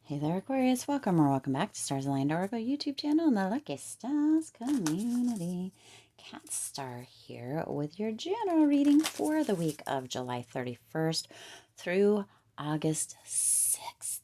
Hey there, Aquarius. Welcome back to Stars Aligned Oracle YouTube channel and the Lucky Stars community. Cat Star here with your general reading for the week of July 31st through August 6th.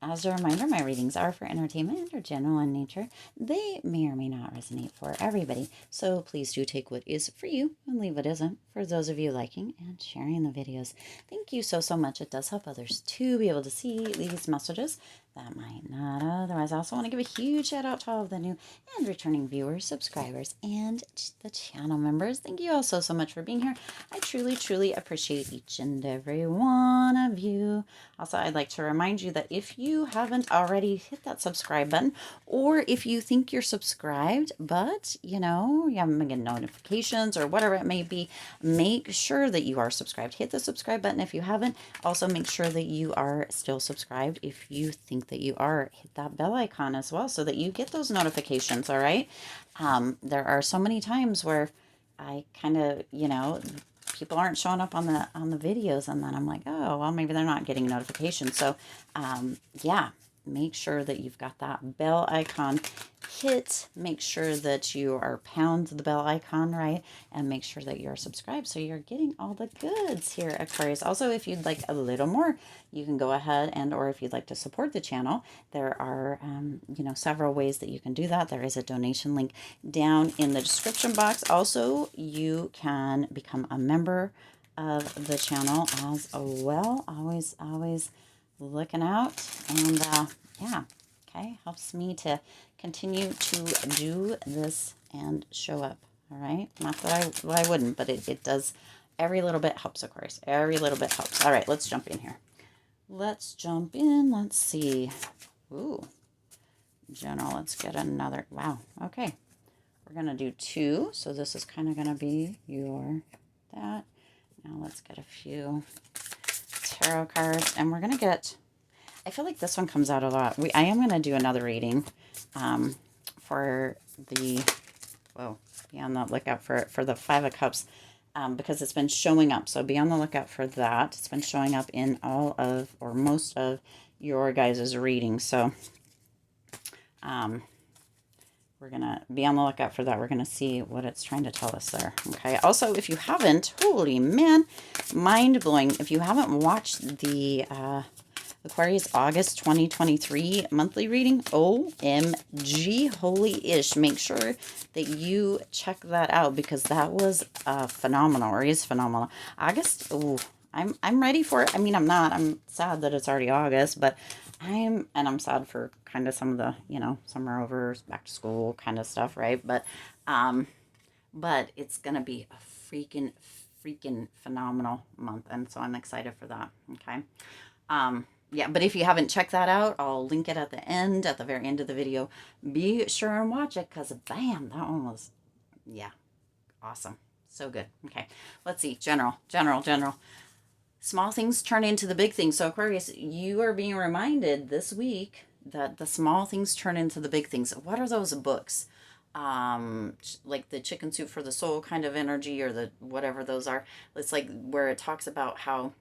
As a reminder, my readings are for entertainment and are general in nature. They may or may not resonate for everybody, so please do take what is for you and leave what isn't for those of you liking and sharing the videos. Thank you so much. It does help others to be able to see these messages that might not otherwise. I also want to give a huge shout out to all of the new and returning viewers, subscribers, and the channel members. Thank you all so much for being here. I truly appreciate each and every one of you. Also, I'd like to remind you that if you haven't already, hit that subscribe button, or if you think you're subscribed, but you haven't been getting notifications or whatever it may be, make sure that you are subscribed. Hit the subscribe button if you haven't. Also, make sure that you are still subscribed. If you think that you are, hit that bell icon as well so that you get those notifications. All right. There are so many times where I kind of, people aren't showing up on the videos, and then I'm like, oh well, maybe they're not getting notifications. So yeah, make sure that you've got that bell icon hit. Make sure that you are pound the bell icon, right? And make sure that you're subscribed so you're getting all the goods here, Aquarius. Also, if you'd like a little more, you can go ahead or if you'd like to support the channel, there are several ways that you can do that. There is a donation link down in the description box. Also, you can become a member of the channel as well. Always looking out. And yeah, okay, helps me to continue to do this and show up. All right, not that I wouldn't, but it does. Every little bit helps, of course. Every little bit helps. All right, let's jump in here. Let's jump in. Let's see. Ooh, general. Let's get another. Wow. Okay, we're gonna do two. So this is kind of gonna be that. Now let's get a few tarot cards, and we're gonna get. I feel like this one comes out a lot. I am going to do another reading for the, be on the lookout for the Five of Cups because it's been showing up. So be on the lookout for that. It's been showing up in all of or most of your guys' readings. So we're going to be on the lookout for that. We're going to see what it's trying to tell us there. Okay. Also, if you haven't, holy man, mind blowing. If you haven't watched the Aquarius August 2023 monthly reading, OMG, holy ish. Make sure that you check that out because that was phenomenal, or is phenomenal. August, I'm ready for it. I mean, I'm not. I'm sad that it's already August, but I'm sad for kind of some of the, summer overs, back to school kind of stuff, right? But it's going to be a freaking phenomenal month, and so I'm excited for that, okay? Yeah, but if you haven't checked that out, I'll link it at the very end of the video. Be sure and watch it because, bam, that one was, yeah, awesome. So good. Okay, let's see. General. Small things turn into the big things. So, Aquarius, you are being reminded this week that the small things turn into the big things. What are those books? Like the Chicken Soup for the Soul kind of energy, or the whatever those are. It's like where it talks about how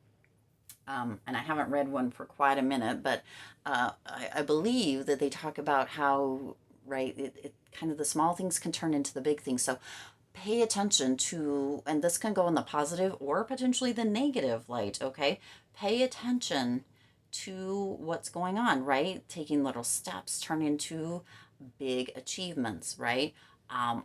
and I haven't read one for quite a minute, but I believe that they talk about how, right, it kind of the small things can turn into the big things. So pay attention to, and this can go in the positive or potentially the negative light, okay? Pay attention to what's going on, right? Taking little steps turn into big achievements, right?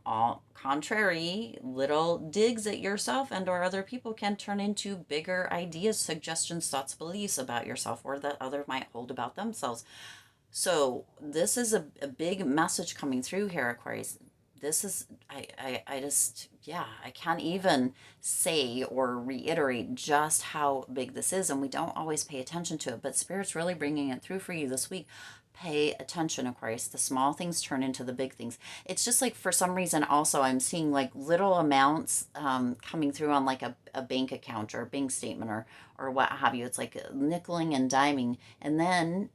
All contrary, little digs at yourself and or other people can turn into bigger ideas, suggestions, thoughts, beliefs about yourself or that other might hold about themselves. So this is a big message coming through here, Aquarius. This is, I just, yeah, I can't even say or reiterate just how big this is, and we don't always pay attention to it, but Spirit's really bringing it through for you this week. Pay attention, Aquarius. The small things turn into the big things. It's just like for some reason also I'm seeing like little amounts coming through on like a bank account or a bank statement or what have you. It's like nickeling and diming. And then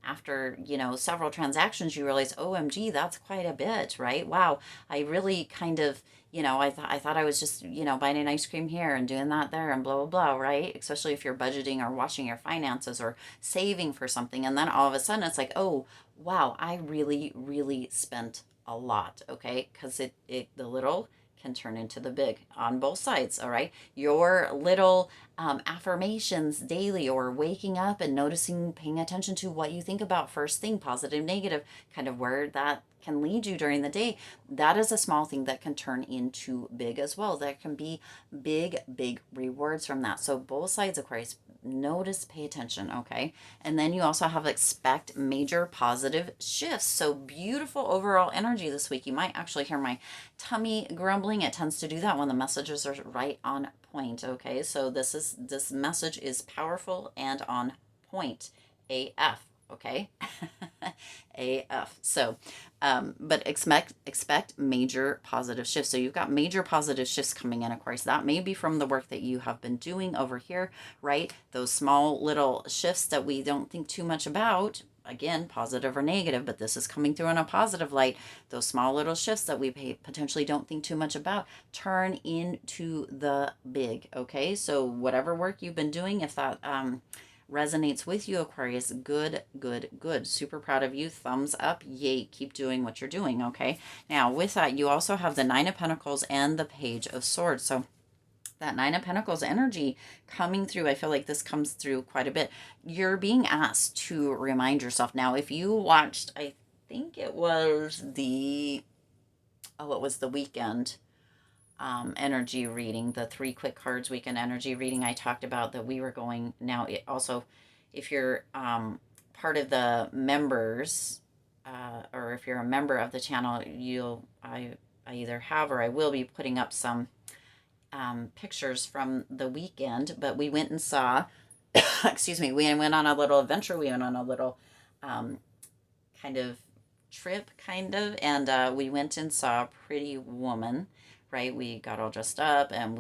after, several transactions, you realize, OMG, that's quite a bit, right? Wow, I really kind of, I thought I was just, buying an ice cream here and doing that there and blah, blah, blah, right? Especially if you're budgeting or watching your finances or saving for something. And then all of a sudden it's like, oh, wow, I really, really spent a lot, okay? Because the little can turn into the big on both sides, all right? Your little affirmations daily, or waking up and noticing, paying attention to what you think about first thing, positive, negative, kind of where that can lead you during the day. That is a small thing that can turn into big as well. There can be big, big rewards from that. So both sides, Aquarius, notice, pay attention, okay? And then you also have expect major positive shifts. So beautiful overall energy this week. You might actually hear my tummy grumbling. It tends to do that when the messages are right on point, okay? So this message is powerful and on point AF, okay? AF. So, but expect major positive shifts. So you've got major positive shifts coming in, Aquarius. That may be from the work that you have been doing over here, right? Those small little shifts that we don't think too much about. Again, positive or negative, but this is coming through in a positive light. Those small little shifts that we potentially don't think too much about turn into the big, okay? So whatever work you've been doing, if that resonates with you, Aquarius, good, good, good. Super proud of you. Thumbs up. Yay. Keep doing what you're doing, okay? Now, with that, you also have the Nine of Pentacles and the Page of Swords. So that Nine of Pentacles energy coming through, I feel like this comes through quite a bit. You're being asked to remind yourself. Now, if you watched, I think it was the weekend energy reading, the 3 quick cards weekend energy reading, I talked about that we were going. Now, it also, if you're part of the members, or if you're a member of the channel, I either have or I will be putting up some pictures from the weekend. But we went and saw, excuse me, we went on a little adventure. We went on a little kind of trip, and we went and saw Pretty Woman, right? We got all dressed up, and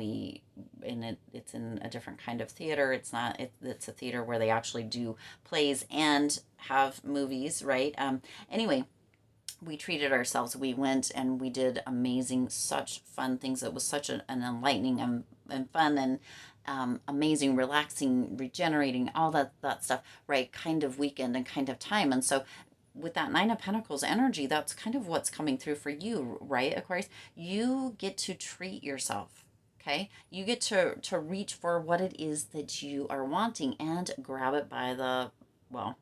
it's in a different kind of theater. It's a theater where they actually do plays and have movies, right? Anyway, we treated ourselves. We went and we did amazing, such fun things. It was such an enlightening and fun and amazing, relaxing, regenerating, all that stuff, right? Kind of weekend and kind of time. And so with that Nine of Pentacles energy, that's kind of what's coming through for you, right, Aquarius? You get to treat yourself. Okay, you get to reach for what it is that you are wanting and grab it by the, well,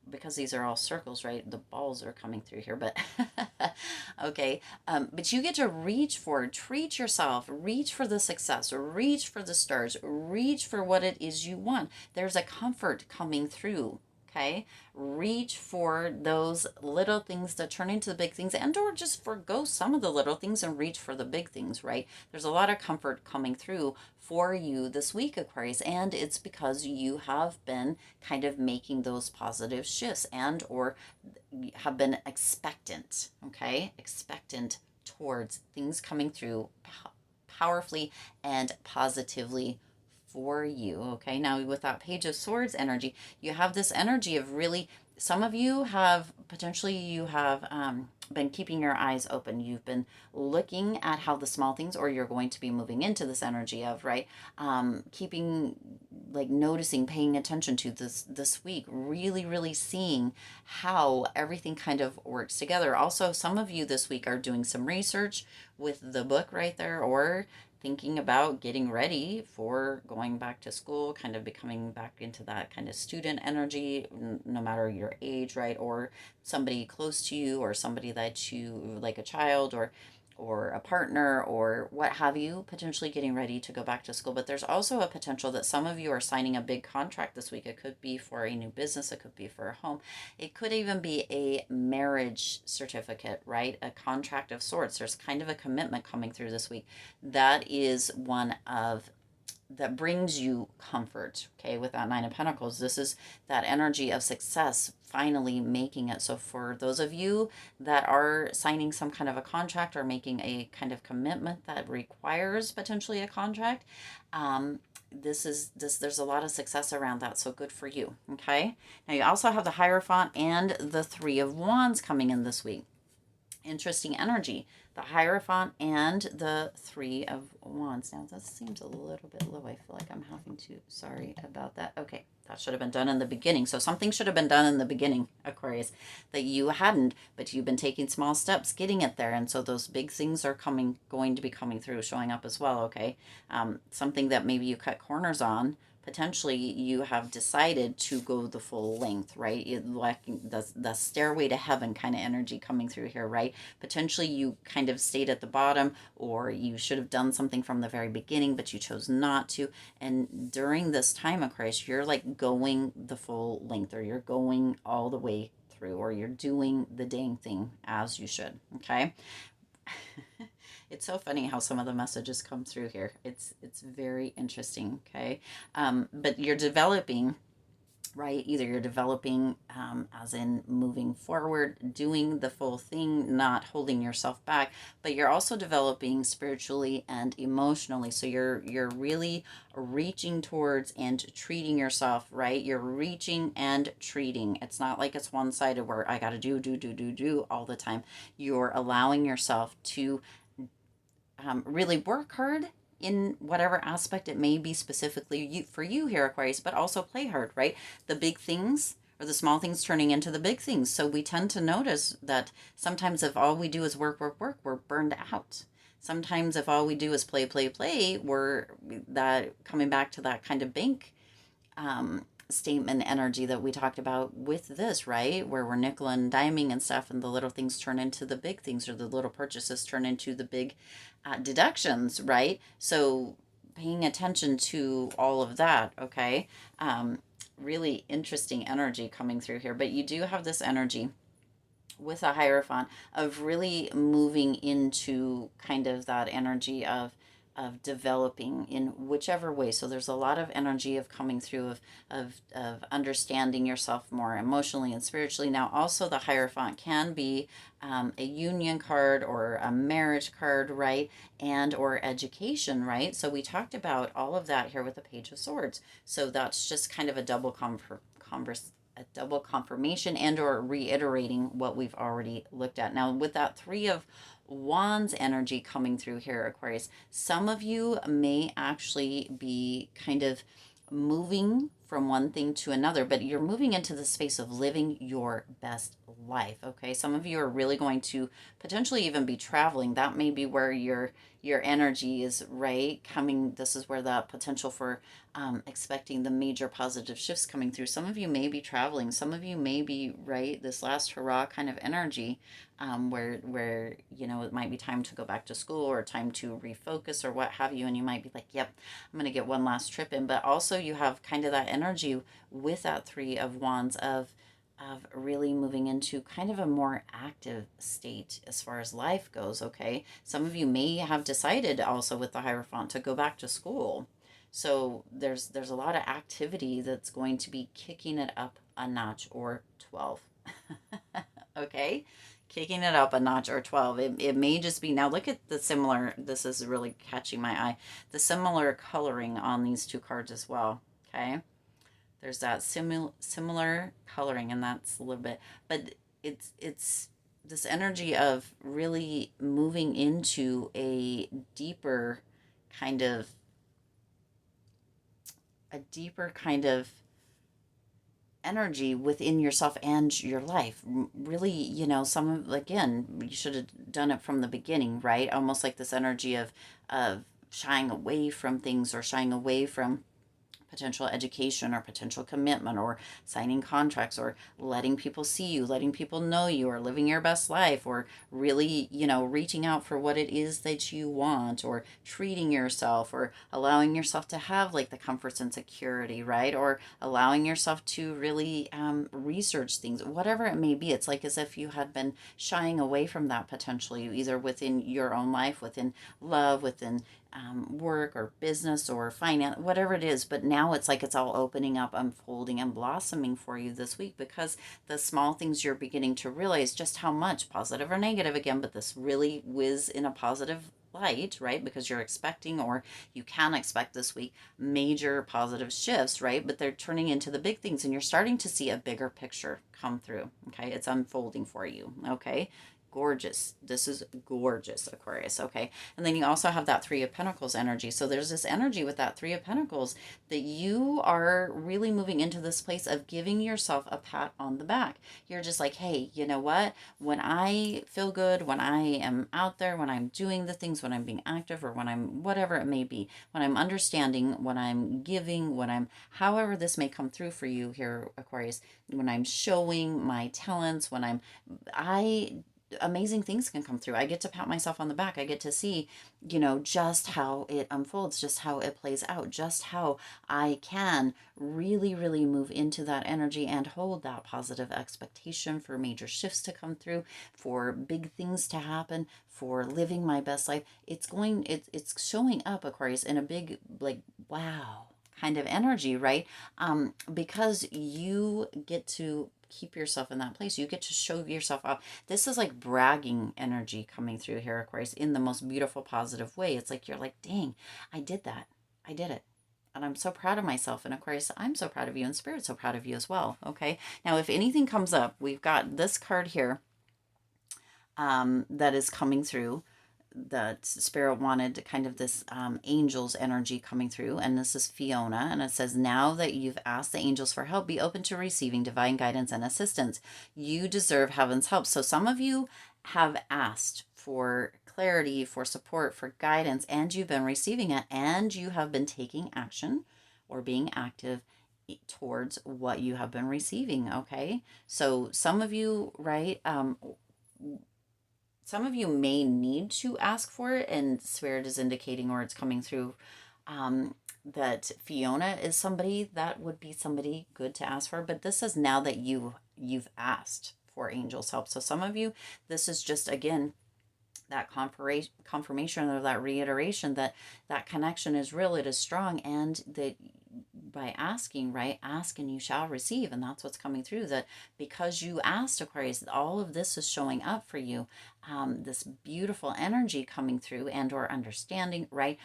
because these are all circles, right? The balls are coming through here, but okay. But you get to treat yourself, reach for the success, reach for the stars, reach for what it is you want. There's a comfort coming through. Okay, reach for those little things that turn into the big things, and or just forgo some of the little things and reach for the big things, right? There's a lot of comfort coming through for you this week, Aquarius, and it's because you have been kind of making those positive shifts and or have been expectant, okay? Expectant towards things coming through powerfully and positively for you. Okay, now with that Page of Swords energy, you have this energy of really, some of you have been keeping your eyes open. You've been looking at how the small things, or you're going to be moving into this energy of, right, keeping, like, noticing, paying attention to this week, really, really seeing how everything kind of works together. Also, some of you this week are doing some research with the book right there, or thinking about getting ready for going back to school, kind of becoming back into that kind of student energy, no matter your age, right? Or somebody close to you, or somebody that you like, a child or a partner or what have you, potentially getting ready to go back to school. But there's also a potential that some of you are signing a big contract this week. It could be for a new business, it could be for a home, it could even be a marriage certificate, right? A contract of sorts. There's kind of a commitment coming through this week. That is one of that brings you comfort, okay, with that Nine of Pentacles. This is that energy of success, finally making it. So for those of you that are signing some kind of a contract or making a kind of commitment that requires potentially a contract, there's a lot of success around that, so good for you. Okay, now you also have the Hierophant and the Three of Wands coming in this week. Interesting energy, the Hierophant and the Three of Wands. Now that seems a little bit low. I feel like I'm having to, sorry about that. Okay, that should have been done in the beginning. So something should have been done in the beginning, Aquarius, that you hadn't, but you've been taking small steps getting it there. And so those big things are going to be coming through, showing up as well. Okay, something that maybe you cut corners on, potentially you have decided to go the full length, right? Like the stairway to heaven kind of energy coming through here, right? Potentially you kind of stayed at the bottom, or you should have done something from the very beginning, but you chose not to. And during this time, Aquarius, you're like going the full length, or you're going all the way through, or you're doing the dang thing as you should. Okay. It's so funny how some of the messages come through here. It's very interesting. Okay, but you're developing, right? Either you're developing, as in moving forward, doing the full thing, not holding yourself back, but you're also developing spiritually and emotionally. So you're really reaching towards and treating yourself, right? You're reaching and treating. It's not like it's one-sided where I got to do all the time. You're allowing yourself to really work hard in whatever aspect it may be specifically for you here, Aquarius, but also play hard, right? The big things or the small things turning into the big things. So we tend to notice that sometimes if all we do is work, we're burned out. Sometimes if all we do is play, we're that coming back to that kind of bank statement energy that we talked about with this, right? Where we're nickel and diming and stuff, and the little things turn into the big things, or the little purchases turn into the big deductions, right? So paying attention to all of that, okay? Really interesting energy coming through here, but you do have this energy with a Hierophant of really moving into kind of that energy of developing in whichever way. So there's a lot of energy of coming through of understanding yourself more emotionally and spiritually. Now also the Hierophant can be a union card or a marriage card, right? And or education, right? So we talked about all of that here with the Page of Swords. So that's just kind of a double a double confirmation and or reiterating what we've already looked at. Now with that Three of Wands energy coming through here, Aquarius, some of you may actually be kind of moving from one thing to another, but you're moving into the space of living your best life. Okay, some of you are really going to potentially even be traveling. That may be where your energy is, right? Coming, this is where the potential for expecting the major positive shifts coming through. Some of you may be traveling. Some of you may be, right, this last hurrah kind of energy, where it might be time to go back to school or time to refocus or what have you, and you might be like, yep, I'm going to get one last trip in. But also you have kind of that energy with that Three of Wands of really moving into kind of a more active state as far as life goes. Okay, some of you may have decided also with the Hierophant to go back to school. So there's a lot of activity that's going to be kicking it up a notch or 12. Okay, kicking it up a notch or 12. It may just be, now look at the similar, this is really catching my eye, the similar coloring on these two cards as well. Okay, there's that similar coloring, and that's a little bit, but it's this energy of really moving into a deeper kind of energy within yourself and your life. Really, some of, again, you should have done it from the beginning, right? Almost like this energy of shying away from things, or shying away from potential education or potential commitment, or signing contracts, or letting people see you, letting people know you, or living your best life, or really, reaching out for what it is that you want, or treating yourself, or allowing yourself to have like the comforts and security, right? Or allowing yourself to really research things, whatever it may be. It's like as if you had been shying away from that potentially, either within your own life, within love, within work or business or finance, whatever it is. But now it's like it's all opening up, unfolding, and blossoming for you this week, because the small things you're beginning to realize just how much, positive or negative again, but this really whiz in a positive light, right? Because you're expecting, or you can expect this week, major positive shifts, right? But they're turning into the big things, and you're starting to see a bigger picture come through. Okay. It's unfolding for you. Okay. Gorgeous. This is gorgeous, Aquarius. Okay. And then you also have that Three of Pentacles energy. So there's this energy with that Three of Pentacles that you are really moving into this place of giving yourself a pat on the back. You're just like, hey, you know what? When I feel good, when I am out there, when I'm doing the things, when I'm being active, or when I'm whatever it may be, when I'm understanding, when I'm giving, when I'm, however this may come through for you here, Aquarius, when I'm showing my talents, when I amazing things can come through. I get to pat myself on the back. I get to see, just how it unfolds, just how it plays out, just how I can really, really move into that energy and hold that positive expectation for major shifts to come through, for big things to happen, for living my best life. It's showing up, Aquarius, in a big, like, wow kind of energy, right? Because you get to keep yourself in that place. You get to show yourself off. This is like bragging energy coming through here, Aquarius, in the most beautiful, positive way. It's like you're like, dang, I did that. I did it. And I'm so proud of myself. And Aquarius, I'm so proud of you, and Spirit's so proud of you as well. Okay. Now, if anything comes up, we've got this card here that is coming through, that Spirit wanted kind of this angel's energy coming through. And this is Fiona. And it says, now that you've asked the angels for help, be open to receiving divine guidance and assistance. You deserve heaven's help. So some of you have asked for clarity, for support, for guidance, and you've been receiving it, and you have been taking action or being active towards what you have been receiving. Okay. So some of you, right, some of you may need to ask for it, and Spirit is indicating, or it's coming through, that Fiona is somebody that would be somebody good to ask for. But this is now that you've asked for angels' help. So some of you, this is just, again, that confirmation or that reiteration that that connection is real, it is strong, and that by asking, right, ask and you shall receive. And that's what's coming through, that because you asked, Aquarius, all of this is showing up for you. This beautiful energy coming through, and or understanding, right,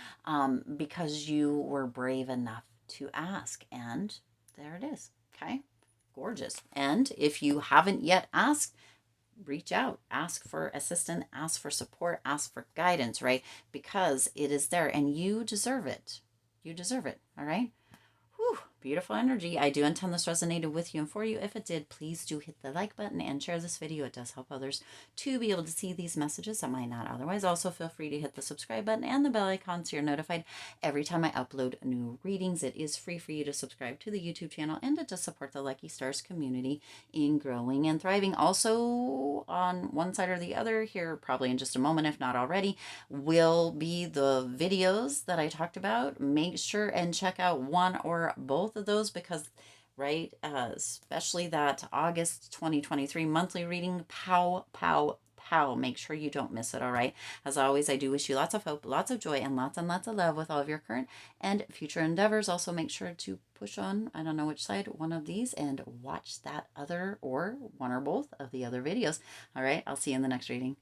because you were brave enough to ask. And there it is. Okay. Gorgeous. And if you haven't yet asked, reach out, ask for assistance, ask for support, ask for guidance, right? Because it is there, and you deserve it. You deserve it. All right. Whew, beautiful energy. I do intend this resonated with you and for you. If it did, please do hit the like button and share this video. It does help others to be able to see these messages that might not otherwise. Also, feel free to hit the subscribe button and the bell icon so you're notified every time I upload new readings. It is free for you to subscribe to the YouTube channel, and to support the Lucky Stars community in growing and thriving. Also, on one side or the other here, probably in just a moment, if not already, will be the videos that I talked about. Make sure and check out one or both of those, because right, especially that August 2023 monthly reading, pow pow pow, make sure you don't miss it. All right, as always, I do wish you lots of hope, lots of joy, and lots of love with all of your current and future endeavors. Also, make sure to push on, I don't know which side, one of these, and watch that other, or one or both of the other videos. All right, I'll see you in the next reading.